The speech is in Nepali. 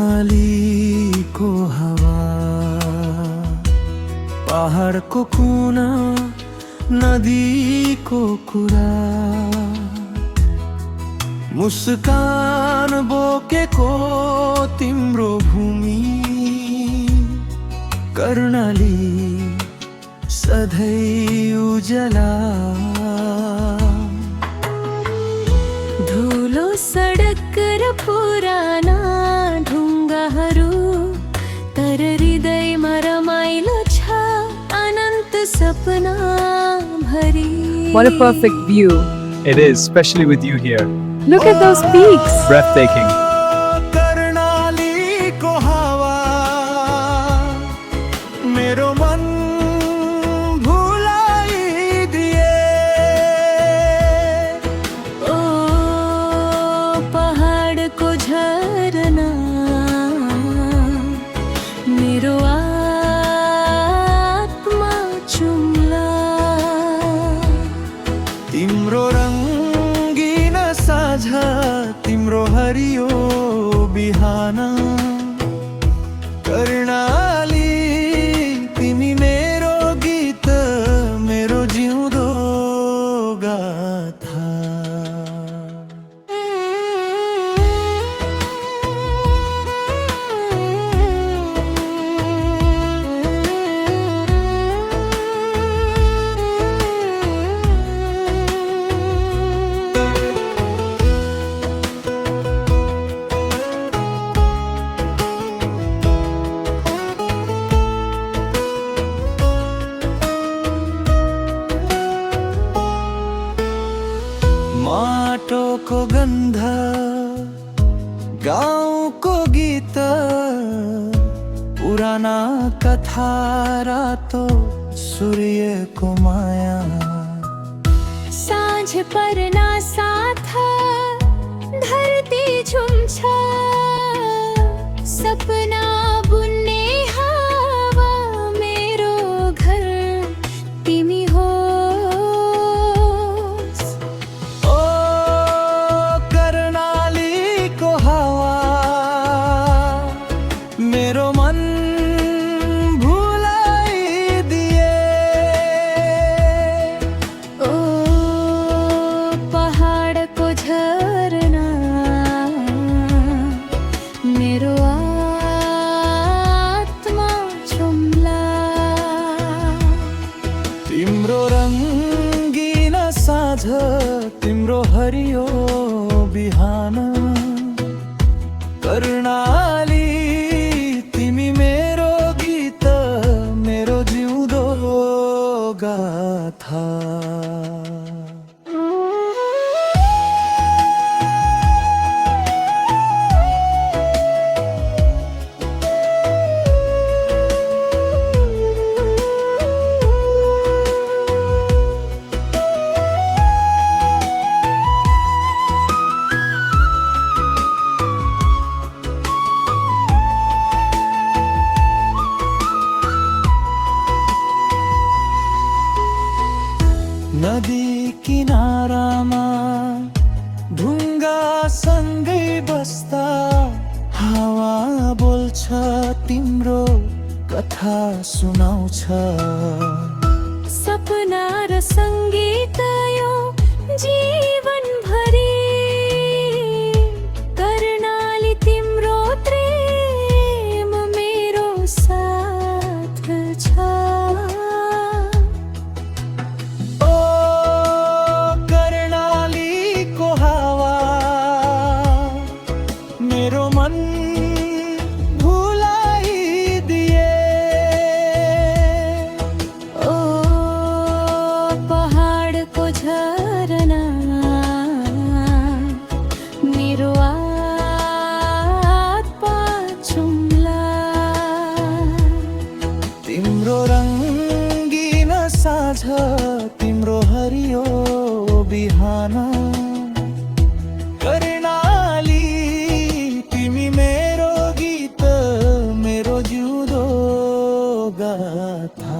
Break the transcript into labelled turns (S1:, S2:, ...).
S1: कर्णाली को हवा, पहाड़ को कुना, नदी को कुरा, मुस्कान बोकेको तिम्रो भूमि कर्णाली सधैँ उजला।
S2: धुलो सडक र पुराना ढुङ्गाहरू, तर हृदयमा रमाइलो छ अनन्त सपना भरी।
S3: What a perfect view.
S4: It is, especially with you here.
S3: Look at those peaks.
S4: Breathtaking.
S1: Karnali को हवा, मेरो मन भुलाइदिए।
S2: ओ पहाडको झरना, मेरो आत्मा चुम्ला।
S1: तिम्रो रङ्गीन साझा, तिम्रो हरियो बिहान कर्णाली, तिमी मेरो गीत, मेरो जिउँदो गाथा। माटोको गन्ध, गाउँको गीत, पुराना कथा, रातो सूर्यको माया।
S2: साँझ पर्ना साथ धरती झुम्छ, सपना बुन्ने हावा, मेरो घर तिमी होस्।
S1: ओ कर्णालीको हावा, मेरो मन भुलाइदिए।
S2: ओ पहाडको झरना, मेरो आत्मा चुम्ला।
S1: तिम्रो रङ्गीन साँझ, तिम्रो हरियो बिहान कर्णाली, तिमी मेरो गीत, मेरो जिउँदो गाथा। नदी किनारामा ढुङ्गा सँगै बस्दा, हावा बोल्छ तिम्रो कथा सुनाउँछ।
S2: सपना र सङ्गीत यो जीवन भरि, कर्णाली तिम्रो प्रेम मेरो साथ छ।
S1: ओ कर्णालीको हावा, मेरो मन भुलाइदिए।
S2: ओ पहाडको झरना, मेरो आत्मा चुम्ला।
S1: तिम्रो रङ्गीन साँझ, तिम्रो हरियो बिहान कर्णाली, तिमी मेरो गीत, मेरो जिउँदो गाथा।